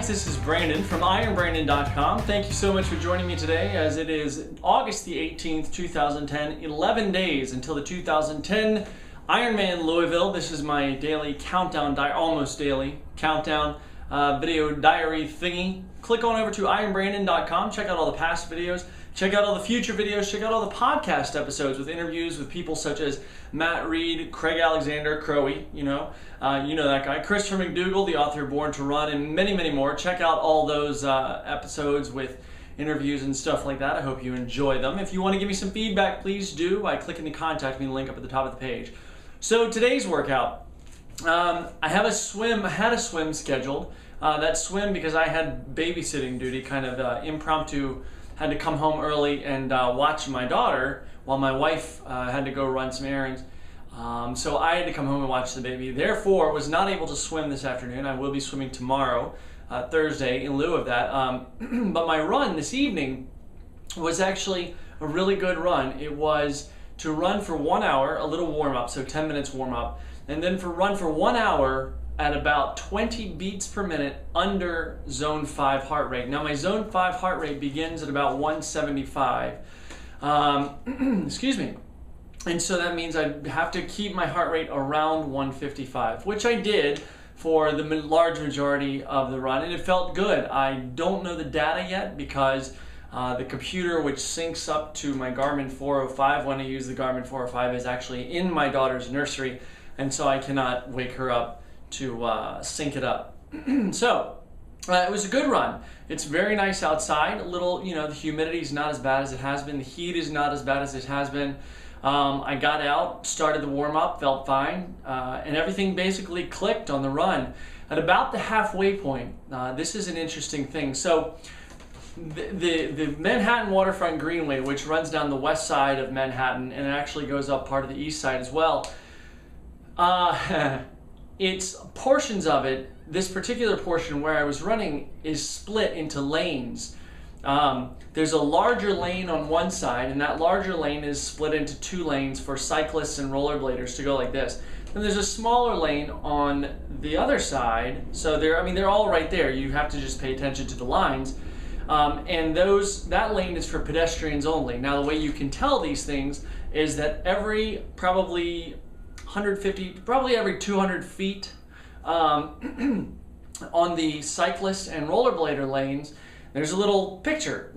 guys, this is Brandon from ironbrandon.com. Thank you so much for joining me today as it is August the 18th, 2010, 11 days until the 2010 Ironman Louisville. This is my daily countdown, almost daily countdown video diary thingy. Click on over to ironbrandon.com, check out all the past videos, check out all the future videos, check out all the podcast episodes with interviews with people such as Matt Reed, Craig Alexander, Crowy, you know that guy, Christopher McDougall, the author of Born to Run, and many, many more. Check out all those episodes with interviews and stuff like that. I hope you enjoy them. If you want to give me some feedback, please do by clicking the contact me link up at the top of the page. So today's workout, I had a swim scheduled. That swim, because I had babysitting duty, kind of impromptu, had to come home early and watch my daughter while my wife had to go run some errands. So I had to come home and watch the baby. Therefore, was not able to swim this afternoon. I will be swimming tomorrow, Thursday, in lieu of that. But my run this evening was actually a really good run. It was to run for 1 hour, a little warm-up, so 10 minutes warm-up, and then run for 1 hour at about 20 beats per minute under zone 5 heart rate. Now my zone 5 heart rate begins at about 175. Excuse me. And so that means I have to keep my heart rate around 155, which I did for the large majority of the run, and it felt good. I don't know the data yet because the computer which syncs up to my Garmin 405 when I use the Garmin 405 is actually in my daughter's nursery, and so I cannot wake her up to sync it up. So it was a good run. It's very nice outside. A little, the humidity is not as bad as it has been. The heat is not as bad as it has been. I got out, started the warm-up, felt fine, and everything basically clicked on the run. At about the halfway point, this is an interesting thing. So the Manhattan Waterfront Greenway, which runs down the west side of Manhattan and it actually goes up part of the east side as well, it's portions of it, this particular portion where I was running is split into lanes. There's a larger lane on one side, and that larger lane is split into 2 lanes for cyclists and rollerbladers to go like this. Then there's a smaller lane on the other side, so they're all right there. You have to just pay attention to the lines. And that lane is for pedestrians only. Now the way you can tell these things is that every probably 150, probably every 200 feet on the cyclist and rollerblader lanes, there's a little picture.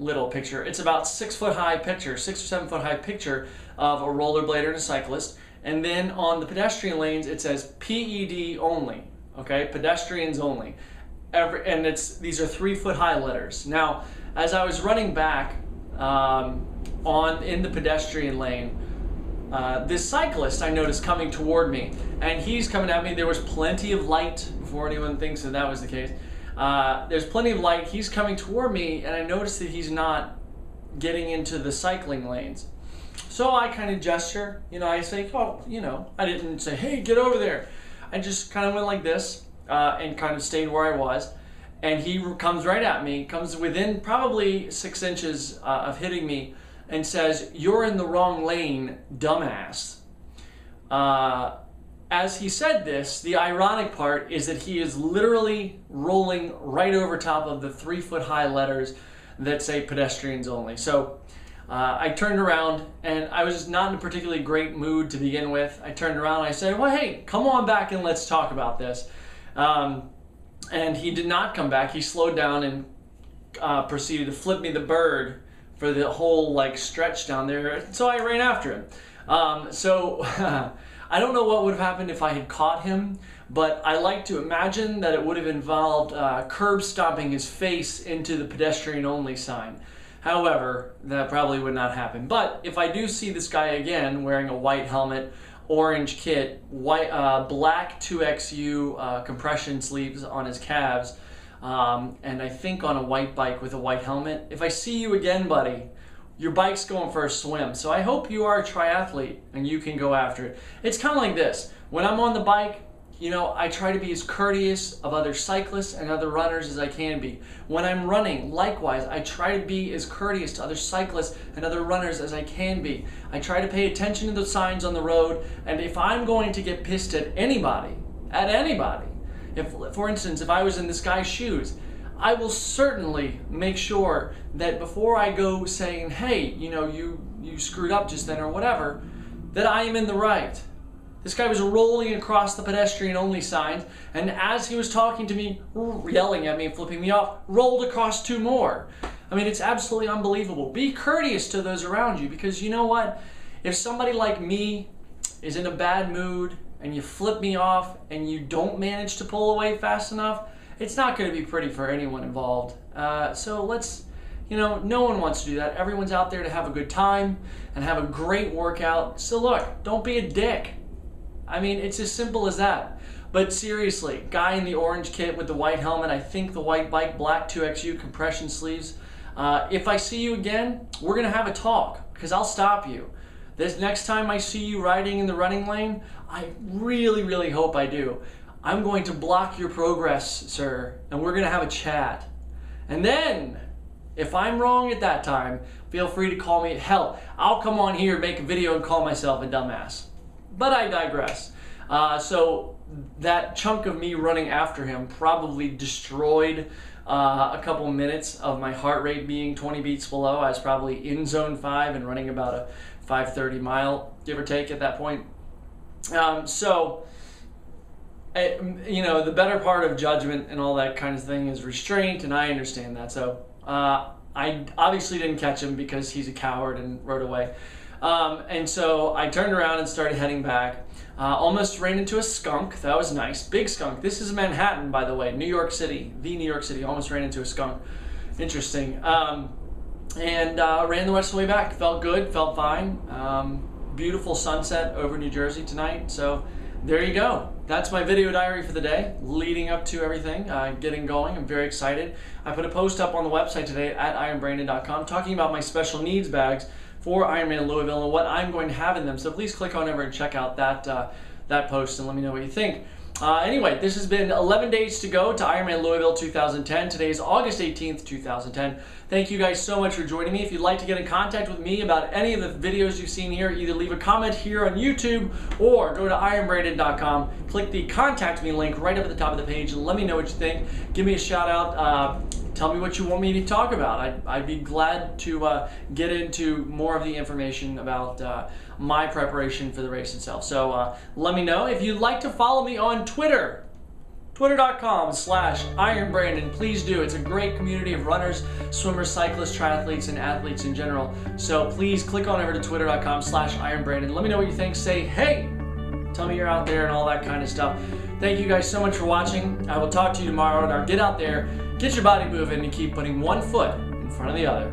It's about 6 foot high picture, 6 or 7 foot high picture of a rollerblader and a cyclist. And then on the pedestrian lanes, it says PED only, okay? Pedestrians only. These are 3 foot high letters. Now, as I was running back in the pedestrian lane, this cyclist I noticed coming toward me, and he's coming at me. There was plenty of light before anyone thinks that was the case. There's plenty of light. He's coming toward me, and I noticed that he's not getting into the cycling lanes. So I kind of gesture, I say, I didn't say, hey, get over there. I just kind of went like this and kind of stayed where I was. And he comes right at me, comes within probably 6 inches of hitting me, and says, you're in the wrong lane, dumbass. As he said this, the ironic part is that he is literally rolling right over top of the 3 foot high letters that say pedestrians only. So I turned around, and I was just not in a particularly great mood to begin with. I turned around and I said, well, hey, come on back and let's talk about this. And he did not come back. He slowed down and proceeded to flip me the bird for the whole stretch down there. So I ran after him. I don't know what would have happened if I had caught him, but I like to imagine that it would have involved curb stomping his face into the pedestrian only sign. However, that probably would not happen. But if I do see this guy again wearing a white helmet, orange kit, black 2XU compression sleeves on his calves, and I think on a white bike with a white helmet, if I see you again, buddy, your bike's going for a swim. So I hope you are a triathlete and you can go after it. It's kind of like this. When I'm on the bike, I try to be as courteous of other cyclists and other runners as I can be. When I'm running, likewise, I try to be as courteous to other cyclists and other runners as I can be. I try to pay attention to the signs on the road, and if I'm going to get pissed at anybody, if, for instance, if I was in this guy's shoes, I will certainly make sure that before I go saying, hey, you screwed up just then or whatever, that I am in the right. This guy was rolling across the pedestrian only signs, and as he was talking to me, yelling at me and flipping me off, rolled across 2 more. I mean, it's absolutely unbelievable. Be courteous to those around you, because you know what? If somebody like me is in a bad mood and you flip me off and you don't manage to pull away fast enough, it's not going to be pretty for anyone involved. So let's, no one wants to do that. Everyone's out there to have a good time and have a great workout. So look, don't be a dick. I mean, it's as simple as that. But seriously, guy in the orange kit with the white helmet, I think the white bike, black 2XU compression sleeves. If I see you again, we're going to have a talk, because I'll stop you. This next time I see you riding in the running lane, I really, really hope I do. I'm going to block your progress, sir, and we're going to have a chat. And then, if I'm wrong at that time, feel free to call me. Hell, I'll come on here, make a video, and call myself a dumbass. But I digress. So that chunk of me running after him probably destroyed a couple minutes of my heart rate being 20 beats below. I was probably in zone 5 and running about a 5:30 mile, give or take, at that point. The better part of judgment and all that kind of thing is restraint, and I understand that. So I obviously didn't catch him because he's a coward and rode away. And so I turned around and started heading back. Almost ran into a skunk. That was nice. Big skunk. This is Manhattan, by the way. New York City. The New York City. Almost ran into a skunk. Interesting. And ran the rest of the way back. Felt good. Felt fine. Beautiful sunset over New Jersey tonight. So there you go. That's my video diary for the day, leading up to everything, getting going. I'm very excited. I put a post up on the website today at ironbrandon.com talking about my special needs bags for Ironman Louisville and what I'm going to have in them. So please click on over and check out that post and let me know what you think. Anyway, this has been 11 days to go to Ironman Louisville 2010. Today is August 18th, 2010. Thank you guys so much for joining me. If you'd like to get in contact with me about any of the videos you've seen here, either leave a comment here on YouTube or go to ironbrandon.com. Click the contact me link right up at the top of the page and let me know what you think. Give me a shout out. Tell me what you want me to talk about. I'd be glad to get into more of the information about my preparation for the race itself. So let me know. If you'd like to follow me on Twitter, twitter.com/ironbrandon. Please do. It's a great community of runners, swimmers, cyclists, triathletes, and athletes in general. So please click on over to twitter.com/ironbrandon. Let me know what you think. Say, hey, tell me you're out there and all that kind of stuff. Thank you guys so much for watching. I will talk to you tomorrow. Now get out there, get your body moving, and keep putting one foot in front of the other.